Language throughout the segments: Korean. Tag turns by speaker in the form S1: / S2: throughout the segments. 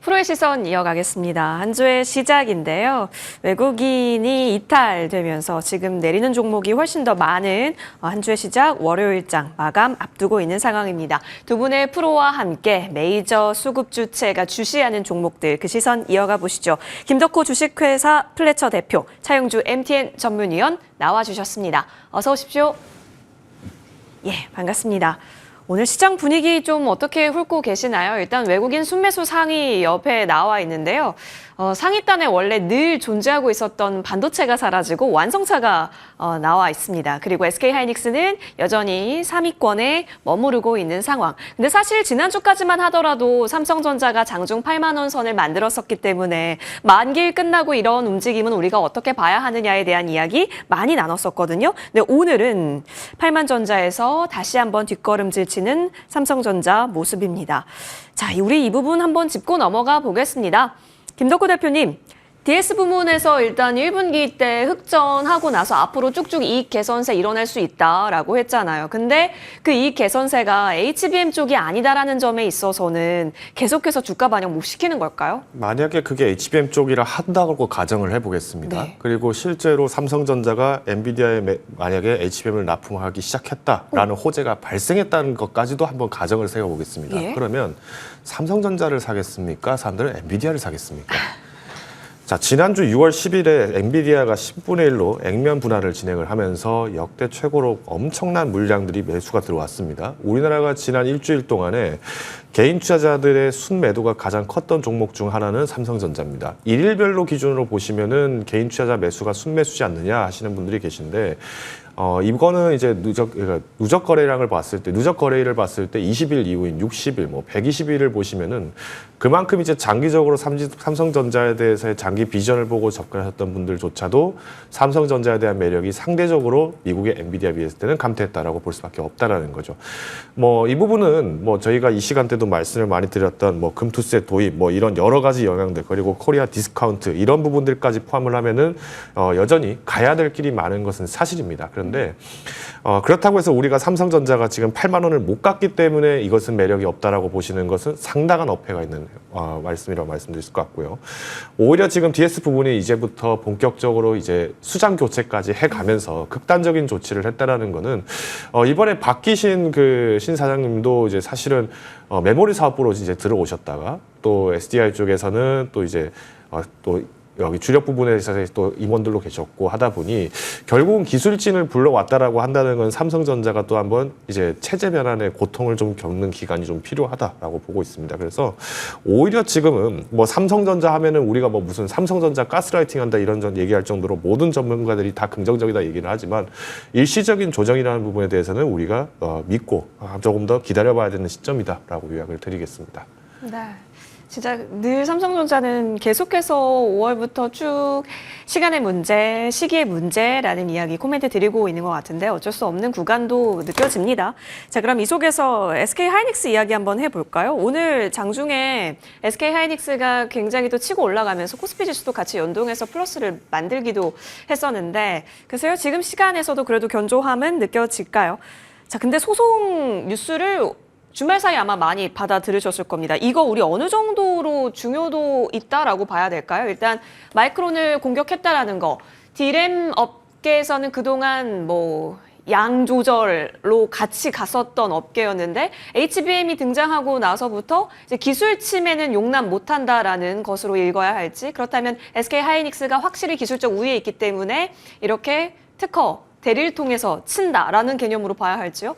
S1: 프로의 시선 이어가겠습니다. 한 주의 시작인데요. 외국인이 이탈되면서 지금 내리는 종목이 훨씬 더 많은 한 주의 시작 월요일장 마감 앞두고 있는 상황입니다. 두 분의 프로와 함께 메이저 수급 주체가 주시하는 종목들 그 시선 이어가 보시죠. 김덕호 주식회사 플래처 대표, 차영주 MTN 전문위원 나와주셨습니다. 어서 오십시오. 예, 반갑습니다. 오늘 시장 분위기 좀 어떻게 훑고 계시나요? 일단 외국인 순매수 상위 옆에 나와 있는데요. 상위단에 원래 늘 존재하고 있었던 반도체가 사라지고 완성차가 나와 있습니다. 그리고 SK하이닉스는 여전히 3위권에 머무르고 있는 상황. 근데 사실 지난주까지만 하더라도 삼성전자가 장중 8만 원 선을 만들었었기 때문에 만기일 끝나고 이런 움직임은 우리가 어떻게 봐야 하느냐에 대한 이야기 많이 나눴었거든요. 근데 오늘은 8만 전자에서 다시 한번 뒷걸음질 치는 삼성전자 모습입니다. 자, 우리 이 부분 한번 짚고 넘어가 보겠습니다. 김덕호 대표님, DS 부문에서 일단 1분기 때 흑전하고 나서 앞으로 쭉쭉 이익 개선세 일어날 수 있다라고 했잖아요. 근데 그 이익 개선세가 HBM 쪽이 아니다라는 점에 있어서는 계속해서 주가 반영 못 시키는 걸까요?
S2: 만약에 그게 HBM 쪽이라 한다고 가정을 해보겠습니다.
S1: 네.
S2: 그리고 실제로 삼성전자가 엔비디아에 만약에 HBM을 납품하기 시작했다라는 호재가 발생했다는 것까지도 한번 가정을 세워보겠습니다.
S1: 예.
S2: 그러면 삼성전자를 사겠습니까? 사람들은 엔비디아를 사겠습니까? 자, 지난주 6월 10일에 엔비디아가 10분의 1로 액면 분할을 진행을 하면서 역대 최고로 엄청난 물량들이 매수가 들어왔습니다. 우리나라가 지난 일주일 동안에 개인 투자자들의 순매도가 가장 컸던 종목 중 하나는 삼성전자입니다. 일일별로 기준으로 보시면은 개인 투자자 매수가 순매수지 않느냐 하시는 분들이 계신데 이거는 이제 누적 거래량을 봤을 때, 누적 거래일을 봤을 때 20일 이후인 60일, 120일을 보시면은 그만큼 이제 장기적으로 삼성전자에 대해서의 장기 비전을 보고 접근하셨던 분들조차도 삼성전자에 대한 매력이 상대적으로 미국의 엔비디아에 비했을 때는 감퇴했다라고 볼 수밖에 없다라는 거죠. 이 부분은 저희가 이 시간대도 말씀을 많이 드렸던 금투세 도입, 이런 여러 가지 영향들, 그리고 코리아 디스카운트 이런 부분들까지 포함을 하면은 여전히 가야 될 길이 많은 것은 사실입니다. 그런데 그렇다고 해서 우리가 삼성전자가 지금 8만 원을 못 갔기 때문에 이것은 매력이 없다라고 보시는 것은 상당한 어폐가 있는 말씀이라고 말씀드릴 수 같고요. 오히려 지금 DS 부분이 이제부터 본격적으로 이제 수장 교체까지 해가면서 극단적인 조치를 했다라는 거는 이번에 바뀌신 그 신 사장님도 이제 사실은 메모리 사업부로 이제 들어오셨다가 또 SDI 쪽에서는 또 이제 또 여기 주력 부분에 있어서 또 임원들로 계셨고 하다 보니 결국은 기술진을 불러왔다라고 한다는 건 삼성전자가 또 한번 이제 체제 변환의 고통을 좀 겪는 기간이 좀 필요하다라고 보고 있습니다. 그래서 오히려 지금은 삼성전자 하면은 우리가 무슨 삼성전자 가스라이팅 한다 이런 얘기할 정도로 모든 전문가들이 다 긍정적이다 얘기를 하지만 일시적인 조정이라는 부분에 대해서는 우리가 믿고 조금 더 기다려봐야 되는 시점이다라고 요약을 드리겠습니다.
S1: 네. 진짜 늘 삼성전자는 계속해서 5월부터 쭉 시간의 문제, 시기의 문제라는 이야기 코멘트 드리고 있는 것 같은데 어쩔 수 없는 구간도 느껴집니다. 자, 그럼 이 속에서 SK하이닉스 이야기 한번 해볼까요? 오늘 장중에 SK하이닉스가 굉장히 또 치고 올라가면서 코스피 지수도 같이 연동해서 플러스를 만들기도 했었는데 글쎄요, 지금 시간에서도 그래도 견조함은 느껴질까요? 자, 근데 소송 뉴스를 주말 사이 아마 많이 받아 들으셨을 겁니다. 이거 우리 어느 정도로 중요도 있다라고 봐야 될까요? 일단 마이크론을 공격했다라는 거. D램 업계에서는 그동안 양 조절로 같이 갔었던 업계였는데 HBM이 등장하고 나서부터 이제 기술 침해는 용납 못한다라는 것으로 읽어야 할지, 그렇다면 SK하이닉스가 확실히 기술적 우위에 있기 때문에 이렇게 특허, 대리를 통해서 친다라는 개념으로 봐야 할지요?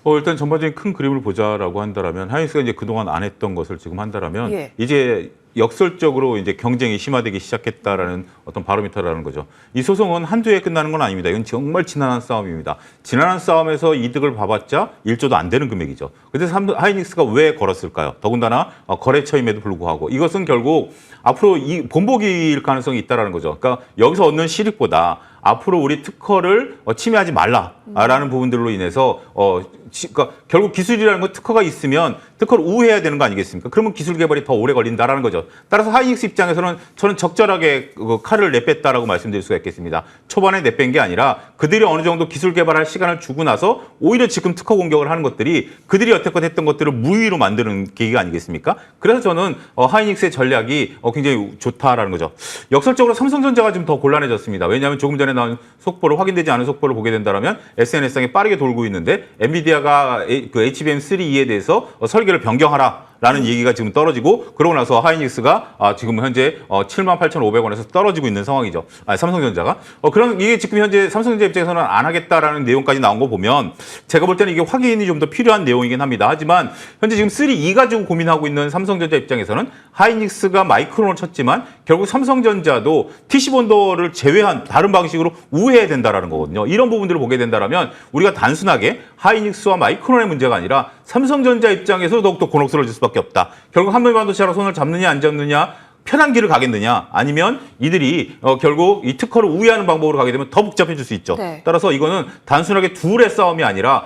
S3: 일단 전반적인 큰 그림을 보자라고 한다면 하이닉스가 이제 그동안 안 했던 것을 지금 한다면
S1: 예.
S3: 이제 역설적으로 이제 경쟁이 심화되기 시작했다라는 어떤 바로미터라는 거죠. 이 소송은 한두 해에 끝나는 건 아닙니다. 이건 정말 지난한 싸움입니다. 지난한 싸움에서 이득을 봐봤자 1조도 안 되는 금액이죠. 그래서 하이닉스가 왜 걸었을까요? 더군다나 거래처임에도 불구하고 이것은 결국 앞으로 이 본보기일 가능성이 있다는 거죠. 그러니까 여기서 얻는 실익보다 앞으로 우리 특허를 침해하지 말라라는 부분들로 인해서 그러니까 결국 기술이라는 건 특허가 있으면 특허를 우회해야 되는 거 아니겠습니까? 그러면 기술 개발이 더 오래 걸린다라는 거죠. 따라서 하이닉스 입장에서는 저는 적절하게 칼을 내뺐다라고 말씀드릴 수가 있겠습니다. 초반에 내뺀 게 아니라 그들이 어느 정도 기술 개발할 시간을 주고 나서 오히려 지금 특허 공격을 하는 것들이 그들이 여태껏 했던 것들을 무위로 만드는 계기가 아니겠습니까? 그래서 저는 하이닉스의 전략이 굉장히 좋다라는 거죠. 역설적으로 삼성전자가 좀 더 곤란해졌습니다. 왜냐하면 조금 전에 나온 속보를 확인되지 않은 속보를 보게 된다면 SNS상에 빠르게 돌고 있는데 엔비디아가 그 HBM3E에 대해서 설계를 변경하라라는 얘기가 지금 떨어지고 그러고 나서 하이닉스가 지금 현재 78,500원에서 떨어지고 있는 상황이죠. 삼성전자가. 그럼 이게 지금 현재 삼성전자 입장에서는 안 하겠다라는 내용까지 나온 거 보면 제가 볼 때는 이게 확인이 좀 더 필요한 내용이긴 합니다. 하지만 현재 지금 3E 가지고 고민하고 있는 삼성전자 입장에서는 하이닉스가 마이크론을 쳤지만 결국 삼성전자도 TC본도를 제외한 다른 방식으로 우회해야 된다라는 거거든요. 이런 부분들을 보게 된다면 우리가 단순하게 하이닉스와 마이크론의 문제가 아니라 삼성전자 입장에서 더욱더 곤혹스러워질 수밖에 없다. 결국 한미반도체랑 손을 잡느냐 안 잡느냐 편한 길을 가겠느냐 아니면 이들이 결국 이 특허를 우회하는 방법으로 가게 되면 더 복잡해질 수 있죠.
S1: 네.
S3: 따라서 이거는 단순하게 둘의 싸움이 아니라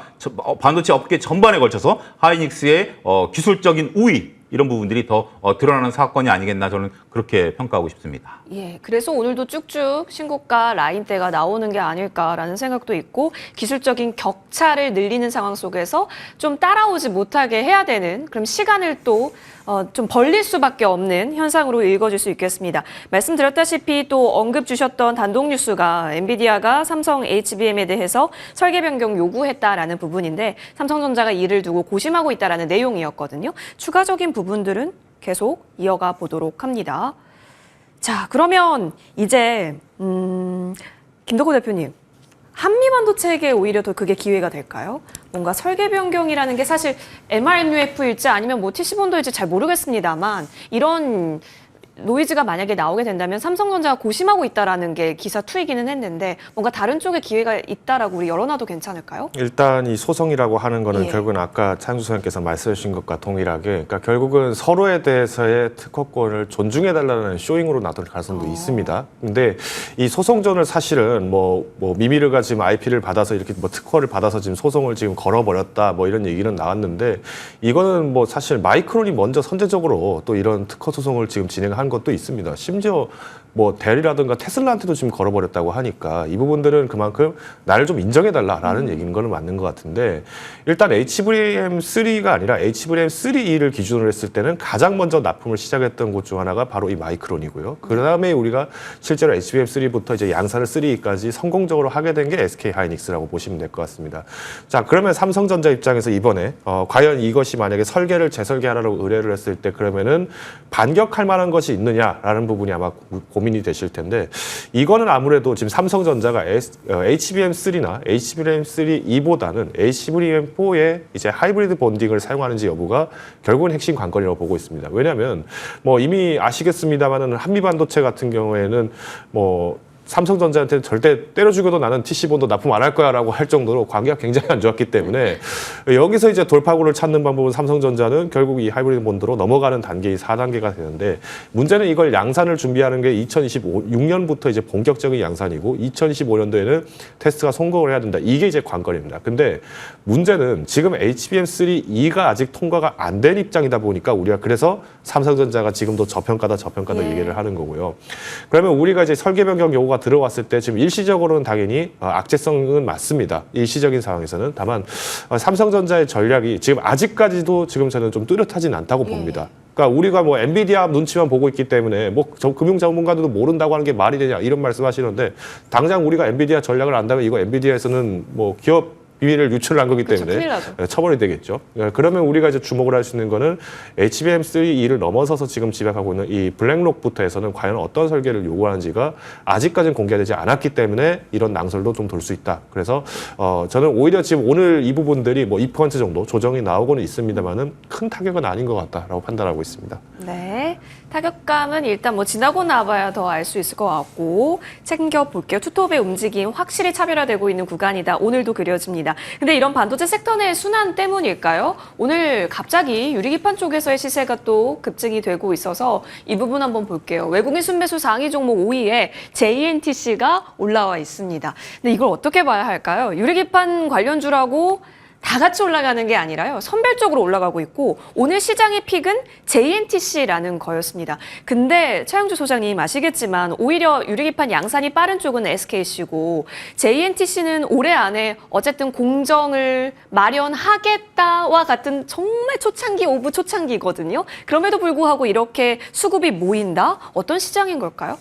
S3: 반도체 업계 전반에 걸쳐서 하이닉스의 기술적인 우위 이런 부분들이 더 드러나는 사건이 아니겠나 저는 그렇게 평가하고 싶습니다.
S1: 예, 그래서 오늘도 쭉쭉 신고가 라인대가 나오는 게 아닐까라는 생각도 있고 기술적인 격차를 늘리는 상황 속에서 좀 따라오지 못하게 해야 되는 그럼 시간을 또 좀 벌릴 수밖에 없는 현상으로 읽어질 수 있겠습니다. 말씀드렸다시피 또 언급 주셨던 단독 뉴스가 엔비디아가 삼성 HBM에 대해서 설계 변경 요구했다라는 부분인데 삼성전자가 이를 두고 고심하고 있다라는 내용이었거든요. 추가적인 부분들은 계속 이어가 보도록 합니다. 자, 그러면 이제 김덕호 대표님, 한미반도체에게 오히려 더 그게 기회가 될까요? 뭔가 설계 변경이라는 게 사실 MRMUF일지 아니면 뭐 TC본도일지 잘 모르겠습니다만 이런 노이즈가 만약에 나오게 된다면 삼성전자가 고심하고 있다라는 게 기사 투이기는 했는데 뭔가 다른 쪽에 기회가 있다라고 우리 열어놔도 괜찮을까요?
S2: 일단 이 소송이라고 하는 거는
S1: 예.
S2: 결국은 아까 차영수 소장님께서 말씀해 주신 것과 동일하게 그러니까 결국은 서로에 대해서의 특허권을 존중해달라는 쇼잉으로 나올 가능성도 있습니다. 근데 이 소송전을 사실은 뭐 미미르가 지금 IP를 받아서 이렇게 뭐 특허를 받아서 지금 소송을 지금 걸어버렸다 뭐 이런 얘기는 나왔는데 이거는 뭐 사실 마이크론이 먼저 선제적으로 또 이런 특허 소송을 지금 진행한 것도 있습니다. 심지어 뭐 델이라든가 테슬라한테도 지금 걸어버렸다고 하니까 이 부분들은 그만큼 나를 좀 인정해달라라는 얘기인 거는 맞는 것 같은데 일단 HBM3가 아니라 HBM3E를 기준으로 했을 때는 가장 먼저 납품을 시작했던 곳 중 하나가 바로 이 마이크론이고요. 그 다음에 우리가 실제로 HBM3부터 이제 양산을 3E까지 성공적으로 하게 된 게 SK 하이닉스라고 보시면 될 것 같습니다. 자, 그러면 삼성전자 입장에서 이번에 과연 이것이 만약에 설계를 재설계하라고 의뢰를 했을 때 그러면은 반격할 만한 것이 있느냐라는 부분이 아마 고민이 되실 텐데 이거는 아무래도 지금 삼성전자가 HBM3나 HBM3E보다는 HBM4의 이제 하이브리드 본딩을 사용하는지 여부가 결국은 핵심 관건이라고 보고 있습니다. 왜냐하면 뭐 이미 아시겠습니다만은 한미반도체 같은 경우에는 뭐 삼성전자한테 절대 때려 죽여도 나는 TC본도 납품 안 할 거야라고 할 정도로 관계가 굉장히 안 좋았기 때문에 여기서 이제 돌파구를 찾는 방법은 삼성전자는 결국 이 하이브리드 본드로 넘어가는 단계의 4단계가 되는데 문제는 이걸 양산을 준비하는 게 2026년부터 이제 본격적인 양산이고 2025년도에는 테스트가 성공을 해야 된다. 이게 이제 관건입니다. 근데 문제는 지금 HBM3E가 아직 통과가 안 된 입장이다 보니까 우리가 그래서 삼성전자가 지금도 저평가다 얘기를 하는 거고요. 그러면 우리가 이제 설계 변경 요구가 들어왔을 때 지금 일시적으로는 당연히 악재성은 맞습니다. 일시적인 상황에서는. 다만 삼성전자의 전략이 지금 아직까지도 지금 저는 좀 뚜렷하진 않다고 봅니다. 그러니까 우리가 뭐 엔비디아 눈치만 보고 있기 때문에 뭐 금융 전문가들도 모른다고 하는 게 말이 되냐 이런 말씀하시는데 당장 우리가 엔비디아 전략을 안다면 이거 엔비디아에서는 뭐 기업 비밀을 유출을 한 거기 때문에 처벌이 되겠죠. 그러면 우리가 이제 주목을 할 수 있는 거는 HBM3E를 넘어서서 지금 집약하고 있는 이 블랙록부터 해서는 과연 어떤 설계를 요구하는지가 아직까지는 공개되지 않았기 때문에 이런 낭설도 좀 돌 수 있다. 그래서 저는 오히려 지금 오늘 이 부분들이 뭐 2% 정도 조정이 나오고는 있습니다만은 큰 타격은 아닌 것 같다라고 판단하고 있습니다.
S1: 네. 타격감은 일단 뭐 지나고 나봐야 더 알 수 있을 것 같고 챙겨볼게요. 투톱의 움직임 확실히 차별화되고 있는 구간이다. 오늘도 그려집니다. 근데 이런 반도체 섹터 내 순환 때문일까요? 오늘 갑자기 유리기판 쪽에서의 시세가 또 급증이 되고 있어서 이 부분 한번 볼게요. 외국인 순매수 상위 종목 5위에 JNTC가 올라와 있습니다. 근데 이걸 어떻게 봐야 할까요? 유리기판 관련주라고 다 같이 올라가는 게 아니라요. 선별적으로 올라가고 있고 오늘 시장의 픽은 JNTC라는 거였습니다. 근데 차영주 소장님 아시겠지만 오히려 유리기판 양산이 빠른 쪽은 SKC고 JNTC는 올해 안에 어쨌든 공정을 마련하겠다와 같은 정말 초창기 오브 초창기거든요. 그럼에도 불구하고 이렇게 수급이 모인다? 어떤 시장인 걸까요?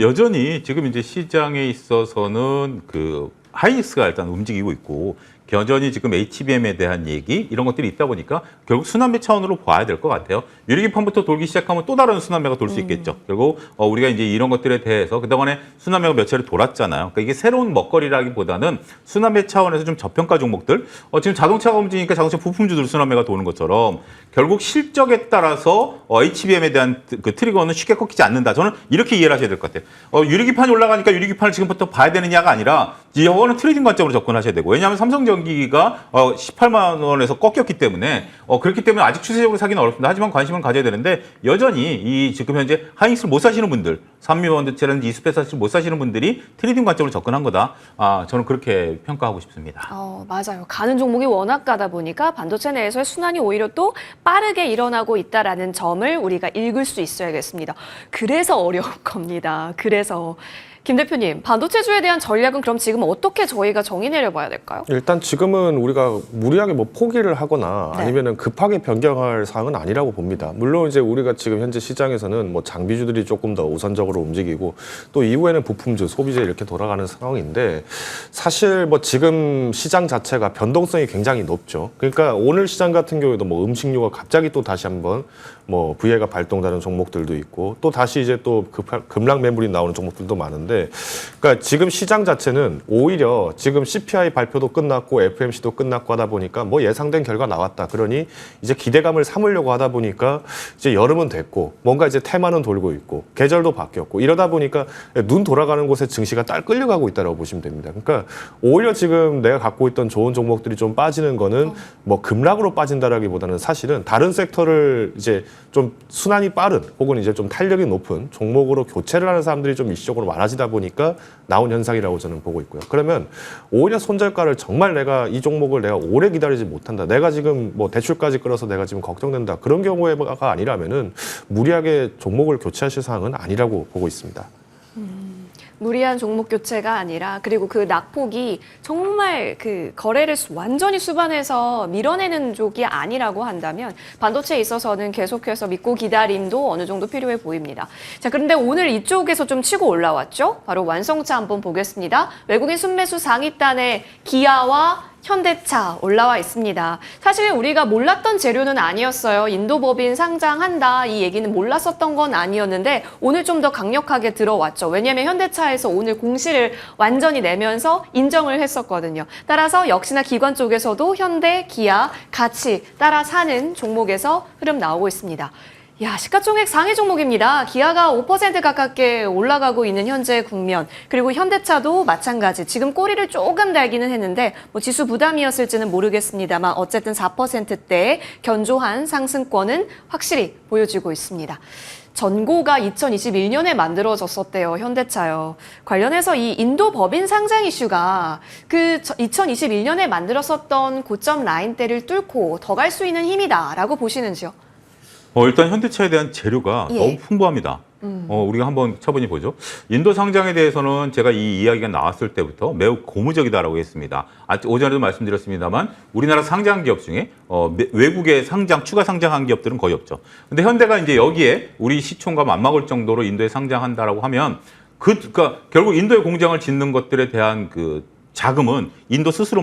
S3: 여전히 지금 이제 시장에 있어서는 그 하이닉스가 일단 움직이고 있고 여전히 지금 HBM에 대한 얘기 이런 것들이 있다 보니까 결국 순환매 차원으로 봐야 될 것 같아요. 유리기판부터 돌기 시작하면 또 다른 순환매가 돌 수 있겠죠. 결국 우리가 이제 이런 것들에 대해서 그동안에 순환매가 몇 차례 돌았잖아요. 그러니까 이게 새로운 먹거리라기보다는 순환매 차원에서 좀 저평가 종목들 지금 자동차가 움직이니까 자동차 부품주들 순환매가 도는 것처럼 결국 실적에 따라서 HBM에 대한 그 트리거는 쉽게 꺾이지 않는다. 저는 이렇게 이해를 하셔야 될 것 같아요. 유리기판이 올라가니까 유리기판을 지금부터 봐야 되느냐가 아니라 이거는 트레이딩 관점으로 접근하셔야 되고 왜냐하면 삼성전기가 18만 원에서 꺾였기 때문에 그렇기 때문에 아직 추세적으로 사기는 어렵습니다. 하지만 관심은 가져야 되는데 여전히 이 지금 현재 하이닉스를 못 사시는 분들 산미반도체라든지 이스페사스를 못 사시는 분들이 트레이딩 관점으로 접근한 거다. 저는 그렇게 평가하고 싶습니다.
S1: 맞아요. 가는 종목이 워낙 가다 보니까 반도체 내에서의 순환이 오히려 또 빠르게 일어나고 있다라는 점을 우리가 읽을 수 있어야겠습니다. 그래서 어려운 겁니다. 그래서 김 대표님, 반도체주에 대한 전략은 그럼 지금 어떻게 저희가 정의 내려봐야 될까요?
S2: 일단 지금은 우리가 무리하게 뭐 포기를 하거나
S1: 네.
S2: 아니면은 급하게 변경할 사항은 아니라고 봅니다. 물론 이제 우리가 지금 현재 시장에서는 뭐 장비주들이 조금 더 우선적으로 움직이고 또 이후에는 부품주, 소비재 이렇게 돌아가는 상황인데 사실 뭐 지금 시장 자체가 변동성이 굉장히 높죠. 그러니까 오늘 시장 같은 경우에도 뭐 음식료가 갑자기 또 다시 한번 뭐 VI가 발동되는 종목들도 있고 또 다시 이제 또 급락 매물이 나오는 종목들도 많은데 그러니까 지금 시장 자체는 오히려 지금 CPI 발표도 끝났고 FMC도 끝났고 하다 보니까 뭐 예상된 결과 나왔다. 그러니 이제 기대감을 삼으려고 하다 보니까 이제 여름은 됐고 뭔가 이제 테마는 돌고 있고 계절도 바뀌었고 이러다 보니까 눈 돌아가는 곳에 증시가 딸 끌려가고 있다고 보시면 됩니다. 그러니까 오히려 지금 내가 갖고 있던 좋은 종목들이 좀 빠지는 거는 뭐 급락으로 빠진다라기보다는 사실은 다른 섹터를 이제 좀 순환이 빠른 혹은 이제 좀 탄력이 높은 종목으로 교체를 하는 사람들이 좀 일시적으로 많아지다 보니까 나온 현상이라고 저는 보고 있고요. 그러면 오히려 손절가를 정말 내가 이 종목을 내가 오래 기다리지 못한다. 내가 지금 뭐 대출까지 끌어서 내가 지금 걱정된다. 그런 경우가 아니라면은 무리하게 종목을 교체하실 사항은 아니라고 보고 있습니다.
S1: 무리한 종목 교체가 아니라 그리고 그 낙폭이 정말 그 거래를 완전히 수반해서 밀어내는 쪽이 아니라고 한다면 반도체에 있어서는 계속해서 믿고 기다림도 어느 정도 필요해 보입니다. 자, 그런데 오늘 이쪽에서 좀 치고 올라왔죠? 바로 완성차 한번 보겠습니다. 외국인 순매수 상위단에 기아와 현대차 올라와 있습니다. 사실 우리가 몰랐던 재료는 아니었어요. 인도법인 상장한다 이 얘기는 몰랐었던 건 아니었는데 오늘 좀 더 강력하게 들어왔죠. 왜냐하면 현대차에서 오늘 공시를 완전히 내면서 인정을 했었거든요. 따라서 역시나 기관 쪽에서도 현대, 기아 같이 따라 사는 종목에서 흐름 나오고 있습니다. 야, 시가총액 상위 종목입니다. 기아가 5% 가깝게 올라가고 있는 현재 국면. 그리고 현대차도 마찬가지. 지금 꼬리를 조금 달기는 했는데 뭐 지수 부담이었을지는 모르겠습니다만 어쨌든 4%대 견조한 상승권은 확실히 보여지고 있습니다. 전고가 2021년에 만들어졌었대요. 현대차요. 관련해서 이 인도 법인 상장 이슈가 그 2021년에 만들었었던 고점 라인대를 뚫고 더 갈 수 있는 힘이다라고 보시는지요?
S3: 일단 현대차에 대한 재료가 너무 풍부합니다. 우리가 한번 차분히 보죠. 인도 상장에 대해서는 제가 이 이야기가 나왔을 때부터 매우 고무적이다라고 했습니다. 오전에도 말씀드렸습니다만 우리나라 상장 기업 중에 외국에 추가 상장한 기업들은 거의 없죠. 근데 현대가 이제 여기에 우리 시총과 맞먹을 정도로 인도에 상장한다라고 하면 그러니까 결국 인도에 공장을 짓는 것들에 대한 그 자금은 인도에서 스스로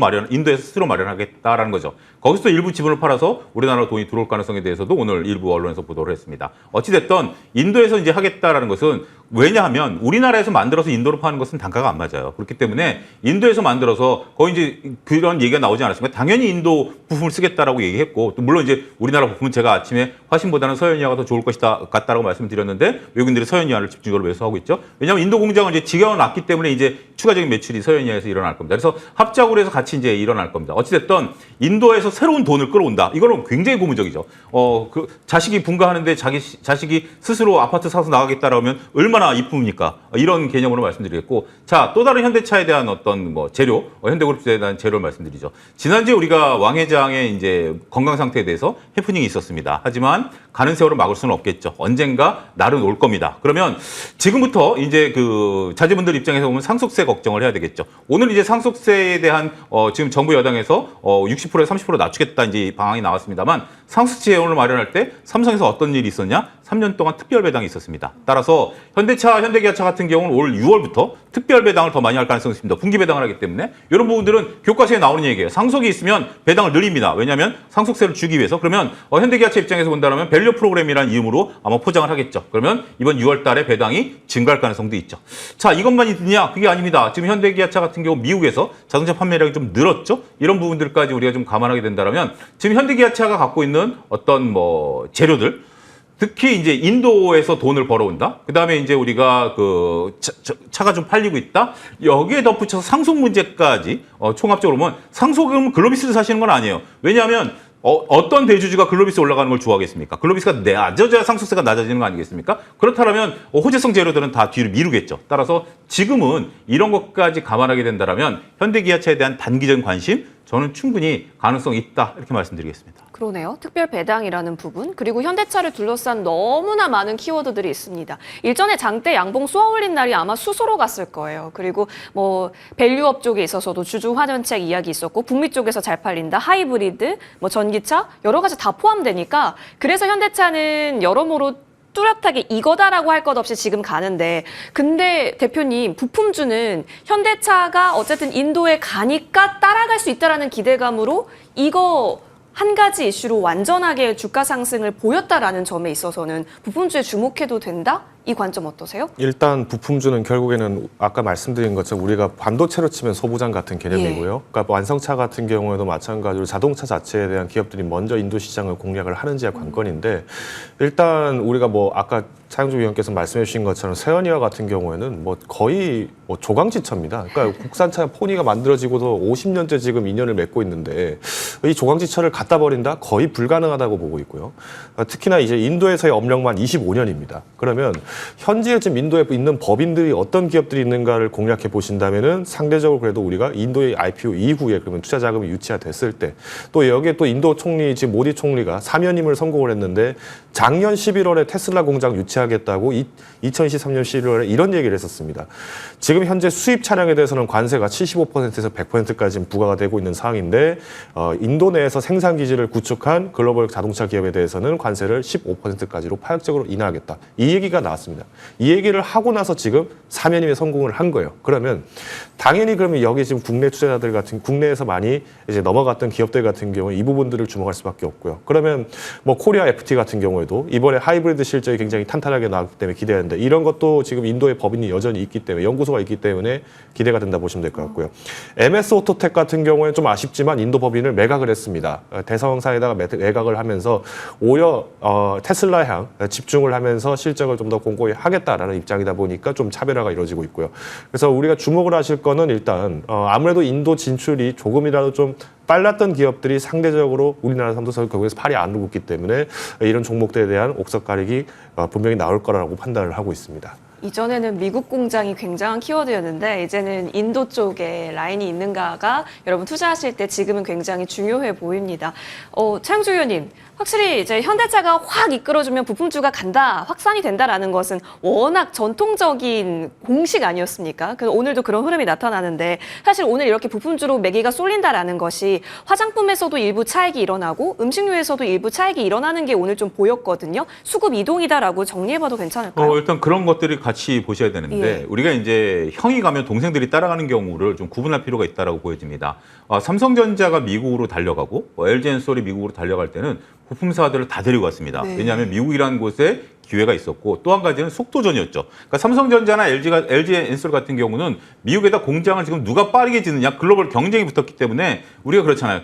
S3: 마련하겠다라는 거죠. 거기서 일부 지분을 팔아서 우리나라 돈이 들어올 가능성에 대해서도 오늘 일부 언론에서 보도를 했습니다. 어찌됐든 인도에서 이제 하겠다라는 것은 왜냐하면 우리나라에서 만들어서 인도로 파는 것은 단가가 안 맞아요. 그렇기 때문에 인도에서 만들어서 거의 이제 그런 얘기가 나오지 않았습니까? 당연히 인도 부품을 쓰겠다라고 얘기했고, 또 물론 이제 우리나라 부품은 제가 아침에 화신보다는 서현이화가 더 좋을 것이다 같다라고 말씀드렸는데 외국인들이 서현이화를 집중적으로 매수하고 있죠. 왜냐하면 인도 공장은 이제 지경을 놨기 때문에 이제 추가적인 매출이 서현이화에서 일어날 겁니다. 그래서 합작으로 해서 같이 이제 일어날 겁니다. 어찌됐든 인도에서 새로운 돈을 끌어온다. 이거는 굉장히 고무적이죠. 그 자식이 분가하는데 자식이 스스로 아파트 사서 나가겠다라면 얼마나 이쁩니까? 이런 개념으로 말씀드리겠고, 자, 또 다른 현대차에 대한 어떤 뭐 재료, 현대그룹에 대한 재료를 말씀드리죠. 지난주에 우리가 왕 회장의 이제 건강 상태에 대해서 해프닝이 있었습니다. 하지만 가는 세월을 막을 수는 없겠죠. 언젠가 날은 올 겁니다. 그러면 지금부터 이제 그 자제분들 입장에서 보면 상속세 걱정을 해야 되겠죠. 오늘 이제 상속세에 대한 지금 정부 여당에서 60%에 30% 낮추겠다 이제 방안이 나왔습니다만, 상속세 예원을 마련할 때 삼성에서 어떤 일이 있었냐? 3년 동안 특별 배당이 있었습니다. 따라서 현대차, 현대기아차 같은 경우는 올 6월부터 특별 배당을 더 많이 할 가능성이 있습니다. 분기 배당을 하기 때문에 이런 부분들은 교과서에 나오는 얘기예요. 상속이 있으면 배당을 늘립니다. 왜냐하면 상속세를 주기 위해서. 그러면 현대기아차 입장에서 본다면 밸류 프로그램이라는 이름으로 아마 포장을 하겠죠. 그러면 이번 6월 달에 배당이 증가할 가능성도 있죠. 자, 이것만 있느냐? 그게 아닙니다. 지금 현대기아차 같은 경우 미국에서 자동차 판매량이 좀 늘었죠. 이런 부분들까지 우리가 좀 감안하게 된다면 지금 현대기아차가 갖고 있는 어떤 뭐 재료들, 특히 이제 인도에서 돈을 벌어온다. 그다음에 이제 우리가 그 차가 좀 팔리고 있다. 여기에 덧붙여서 상속 문제까지 총합적으로 보면 상속은 글로비스를 사시는 건 아니에요. 왜냐하면 어떤 대주주가 글로비스 올라가는 걸 좋아하겠습니까? 글로비스가 낮아져야 상속세가 낮아지는 거 아니겠습니까? 그렇다면 호재성 재료들은 다 뒤로 미루겠죠. 따라서 지금은 이런 것까지 감안하게 된다면 현대기아차에 대한 단기적인 관심, 저는 충분히 가능성이 있다 이렇게 말씀드리겠습니다.
S1: 그러네요. 특별 배당이라는 부분, 그리고 현대차를 둘러싼 너무나 많은 키워드들이 있습니다. 일전에 장대 양봉 쏘아올린 날이 아마 수소로 갔을 거예요. 그리고 뭐 밸류업 쪽에 있어서도 주주 환원책 이야기 있었고, 북미 쪽에서 잘 팔린다, 하이브리드, 뭐 전기차 여러 가지 다 포함되니까, 그래서 현대차는 여러모로 뚜렷하게 이거다라고 할 것 없이 지금 가는데, 근데 대표님, 부품주는 현대차가 어쨌든 인도에 가니까 따라갈 수 있다라는 기대감으로 이거 한 가지 이슈로 완전하게 주가 상승을 보였다라는 점에 있어서는 부품주에 주목해도 된다? 이 관점 어떠세요?
S2: 일단 부품주는 결국에는 아까 말씀드린 것처럼 우리가 반도체로 치면 소부장 같은 개념이고요. 그러니까 완성차 같은 경우에도 마찬가지로 자동차 자체에 대한 기업들이 먼저 인도 시장을 공략을 하는지가 관건인데, 일단 우리가 뭐 아까 차영주 위원께서 말씀해 주신 것처럼 세연이와 같은 경우에는 뭐 거의 뭐 조강지처입니다. 그러니까 국산차 포니가 만들어지고도 50년째 지금 인연을 맺고 있는데 이 조강지처를 갖다 버린다? 거의 불가능하다고 보고 있고요. 특히나 이제 인도에서의 업력만 25년입니다. 그러면 현지에 지금 인도에 있는 법인들이 어떤 기업들이 있는가를 공략해 보신다면은 상대적으로 그래도 우리가 인도의 IPO 이후에 그러면 투자 자금이 유치가 됐을 때, 또 여기에 또 인도 총리 지금 모디 총리가 사면임을 선고를 했는데 작년 11월에 테슬라 공장 유치하겠다고 2023년 11월에 이런 얘기를 했었습니다. 지금 현재 수입 차량에 대해서는 관세가 75%에서 100%까지 부과가 되고 있는 상황인데 인도 내에서 생산 기지를 구축한 글로벌 자동차 기업에 대해서는 관세를 15%까지로 파격적으로 인하하겠다. 이 얘기가 나왔습니다. 이 얘기를 하고 나서 지금 사면임에 성공을 한 거예요. 그러면 당연히 그러면 여기 지금 국내 투자자들 같은 국내에서 많이 이제 넘어갔던 기업들 같은 경우에 이 부분들을 주목할 수밖에 없고요. 그러면 뭐 코리아 FT 같은 경우에도 이번에 하이브리드 실적이 굉장히 탄탄하게 나왔기 때문에 기대하는데, 이런 것도 지금 인도의 법인이 여전히 있기 때문에 연구소가 있기 때문에 기대가 된다 보시면 될 것 같고요. MS 오토텍 같은 경우에는 좀 아쉽지만 인도 법인을 매각을 했습니다. 대성사에다가 매각을 하면서 오히려 테슬라향 집중을 하면서 실적을 좀 더 공고히 하겠다라는 입장이다 보니까 좀 차별화가 이루어지고 있고요. 그래서 우리가 주목을 하실 거는 일단 아무래도 인도 진출이 조금이라도 좀 빨랐던 기업들이 상대적으로 우리나라 삼도서 거기에서 팔이 안 붙기 때문에 이런 종목들에 대한 옥석 가격이 분명히 나올 거라고 판단을 하고 있습니다.
S1: 이전에는 미국 공장이 굉장한 키워드였는데 이제는 인도 쪽에 라인이 있는가가 여러분 투자하실 때 지금은 굉장히 중요해 보입니다. 차영주 의원님, 확실히 이제 현대차가 확 이끌어주면 부품주가 간다, 확산이 된다라는 것은 워낙 전통적인 공식 아니었습니까? 그래서 오늘도 그런 흐름이 나타나는데, 사실 오늘 이렇게 부품주로 매기가 쏠린다라는 것이 화장품에서도 일부 차익이 일어나고 음식료에서도 일부 차익이 일어나는 게 오늘 좀 보였거든요. 수급 이동이다라고 정리해봐도 괜찮을까요?
S3: 일단 그런 것들이 같이 보셔야 되는데, 우리가 이제 형이 가면 동생들이 따라가는 경우를 좀 구분할 필요가 있다라고 보여집니다. 삼성전자가 미국으로 달려가고 LG엔솔이 미국으로 달려갈 때는 부품사들을 다 데리고 갔습니다. 왜냐하면 미국이라는 곳에 기회가 있었고 또 한 가지는 속도전이었죠. 그러니까 삼성전자나 LG 엔솔 같은 경우는 미국에다 공장을 지금 누가 빠르게 짓느냐 글로벌 경쟁이 붙었기 때문에 우리가 그렇잖아요.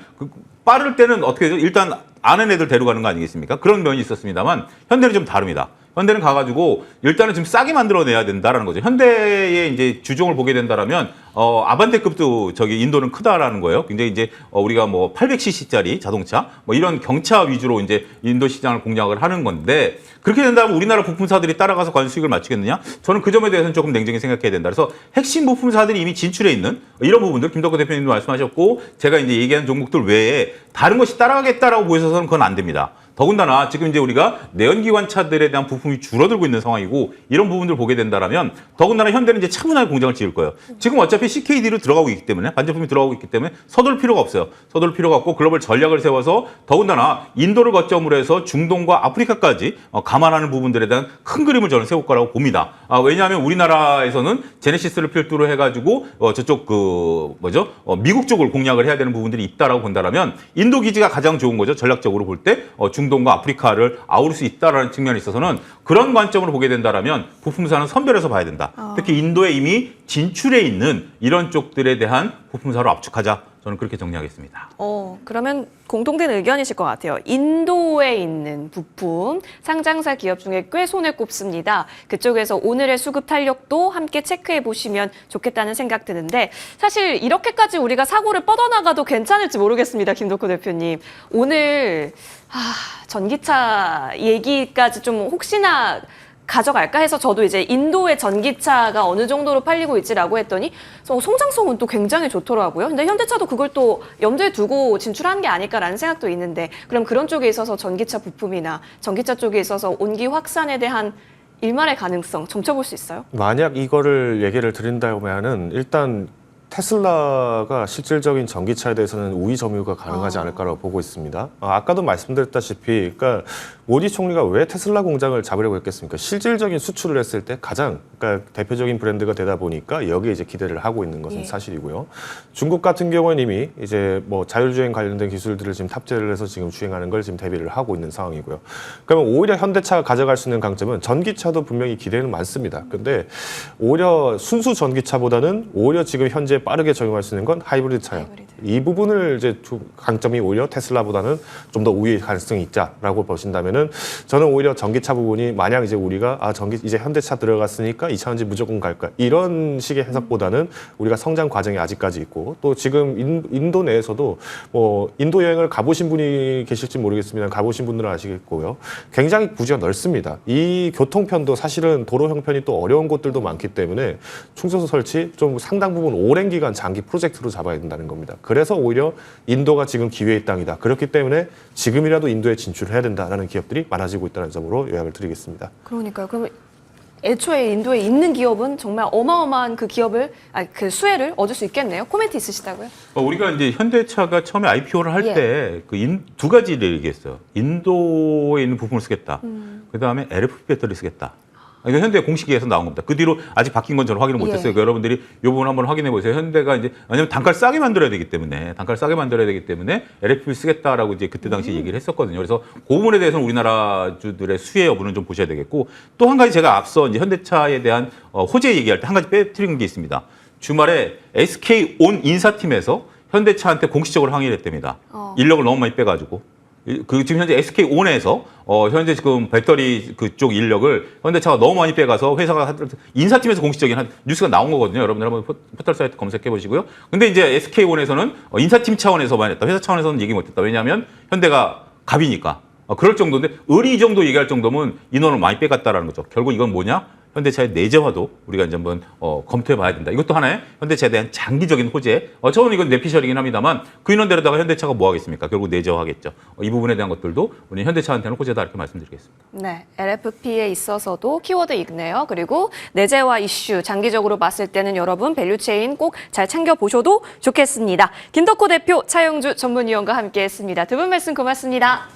S3: 빠를 때는 어떻게 되죠? 일단 아는 애들 데려가는 거 아니겠습니까? 그런 면이 있었습니다만 현대는 좀 다릅니다. 현대는 가가지고 일단은 지금 싸게 만들어내야 된다라는 거죠. 현대의 이제 주종을 보게 된다라면 아반떼급도 저기 인도는 크다라는 거예요. 굉장히 이제 우리가 뭐 800cc짜리 자동차 뭐 이런 경차 위주로 이제 인도 시장을 공략을 하는 건데 그렇게 된다면 우리나라 부품사들이 따라가서 과연 수익을 맞추겠느냐? 저는 그 점에 대해서는 조금 냉정히 생각해야 된다. 그래서 핵심 부품사들이 이미 진출해 있는 이런 부분들 김덕호 대표님도 말씀하셨고 제가 이제 얘기한 종목들 외에 다른 것이 따라가겠다라고 보여서는 그건 안 됩니다. 더군다나 지금 이제 우리가 내연기관차들에 대한 부품이 줄어들고 있는 상황이고 이런 부분들을 보게 된다라면 더군다나 현대는 이제 차분하게 공장을 지을 거예요. 지금 어차피 CKD로 들어가고 있기 때문에 반제품이 들어가고 있기 때문에 서둘 필요가 없어요. 서둘 필요가 없고 글로벌 전략을 세워서 더군다나 인도를 거점으로 해서 중동과 아프리카까지 감안하는 부분들에 대한 큰 그림을 저는 세울 거라고 봅니다. 왜냐하면 우리나라에서는 제네시스를 필두로 해가지고 저쪽 미국 쪽을 공략을 해야 되는 부분들이 있다라고 본다라면 인도 기지가 가장 좋은 거죠. 전략적으로 볼 때 중동과 아프리카를 아우를 수 있다라는 측면에 있어서는 그런 관점으로 보게 된다라면 부품사는 선별해서 봐야 된다. 특히 인도에 이미 진출해 있는 이런 쪽들에 대한 부품사로 압축하자. 저는 그렇게 정리하겠습니다.
S1: 그러면 공통된 의견이실 것 같아요. 인도에 있는 부품 상장사 기업 중에 꽤 손에 꼽습니다. 그쪽에서 오늘의 수급 탄력도 함께 체크해 보시면 좋겠다는 생각 드는데 사실 이렇게까지 우리가 사고를 뻗어나가도 괜찮을지 모르겠습니다. 김덕호 대표님. 오늘 전기차 얘기까지 좀 혹시나 가져갈까 해서 저도 이제 인도의 전기차가 어느 정도로 팔리고 있지라고 했더니 성장성은 또 굉장히 좋더라고요. 근데 현대차도 그걸 또 염두에 두고 진출한 게 아닐까라는 생각도 있는데 그럼 그런 쪽에 있어서 전기차 부품이나 전기차 쪽에 있어서 온기 확산에 대한 일말의 가능성 점쳐볼 수 있어요?
S2: 만약 이거를 얘기를 드린다면은 일단 테슬라가 실질적인 전기차에 대해서는 우위 점유가 가능하지 않을까라고 보고 있습니다. 아까도 말씀드렸다시피, 그러니까 모디 총리가 왜 테슬라 공장을 잡으려고 했겠습니까? 실질적인 수출을 했을 때 가장 그러니까 대표적인 브랜드가 되다 보니까 여기에 이제 기대를 하고 있는 것은 사실이고요. 중국 같은 경우는 이미 이제 뭐 자율주행 관련된 기술들을 지금 탑재를 해서 지금 주행하는 걸 지금 대비를 하고 있는 상황이고요. 그러면 오히려 현대차가 가져갈 수 있는 강점은 전기차도 분명히 기대는 많습니다. 근데 오히려 순수 전기차보다는 오히려 지금 현재 빠르게 적용할 수 있는 건 하이브리드 차량. 이 부분을 이제 강점이 오히려 테슬라보다는 좀 더 우위의 가능성이 있다라고 보신다면은 저는 오히려 전기차 부분이 만약 이제 우리가 이제 현대차 들어갔으니까 이 차는지 무조건 갈까 이런 식의 해석보다는 우리가 성장 과정이 아직까지 있고 또 지금 인도 내에서도 뭐 인도 여행을 가보신 분이 계실지 모르겠습니다. 가보신 분들은 아시겠고요. 굉장히 부지가 넓습니다. 이 교통편도 사실은 도로 형편이 또 어려운 곳들도 많기 때문에 충전소 설치 좀 상당 부분 오랜 기간 장기 프로젝트로 잡아야 된다는 겁니다. 그래서 오히려 인도가 지금 기회의 땅이다. 그렇기 때문에 지금이라도 인도에 진출해야 된다라는 기업들이 많아지고 있다는 점으로 요약을 드리겠습니다.
S1: 그러니까요. 그럼 애초에 인도에 있는 기업은 정말 어마어마한 그 기업을 그 수혜를 얻을 수 있겠네요. 코멘트 있으시다고요?
S3: 우리가 이제 현대차가 처음에 IPO를 할 때 그 두 가지를 얘기했어요. 인도에 있는 부품을 쓰겠다. 그 다음에 LFP 배터리 쓰겠다. 이거 현대 공식에서 나온 겁니다. 그 뒤로 아직 바뀐 건 저는 확인을 못했어요. 그러니까 여러분들이 이 부분 한번 확인해 보세요. 현대가 이제 왜냐면 단가를 싸게 만들어야 되기 때문에 LFP 쓰겠다라고 이제 그때 당시 얘기를 했었거든요. 그래서 그 부분에 대해서는 우리나라 주들의 수혜 여부는 좀 보셔야 되겠고 또 한 가지 제가 앞서 이제 현대차에 대한 호재 얘기할 때 한 가지 빼뜨린 게 있습니다. 주말에 SK온 인사팀에서 현대차한테 공식적으로 항의를 했답니다. 인력을 너무 많이 빼가지고. 지금 현재 SK온에서 현재 지금 배터리 그쪽 인력을 현대차가 너무 많이 빼가서 회사가 인사팀에서 공식적인 뉴스가 나온 거거든요. 여러분들 한번 포털 사이트 검색해 보시고요. 근데 이제 SK온에서는 인사팀 차원에서만 했다. 회사 차원에서는 얘기 못했다. 왜냐하면 현대가 갑이니까. 그럴 정도인데 이 정도 얘기할 정도면 인원을 많이 빼갔다라는 거죠. 결국 이건 뭐냐? 현대차의 내재화도 우리가 이제 한번 검토해 봐야 된다. 이것도 하나의 현대차에 대한 장기적인 호재. 저는 이건 내피셜이긴 합니다만 그 인원대로다가 현대차가 뭐 하겠습니까? 결국 내재화하겠죠. 이 부분에 대한 것들도 우리 현대차한테는 호재다 이렇게 말씀드리겠습니다.
S1: 네, LFP에 있어서도 키워드 있네요. 그리고 내재화 이슈 장기적으로 봤을 때는 여러분 밸류체인 꼭 잘 챙겨보셔도 좋겠습니다. 김덕호 대표, 차영주 전문위원과 함께했습니다. 두 분 말씀 고맙습니다.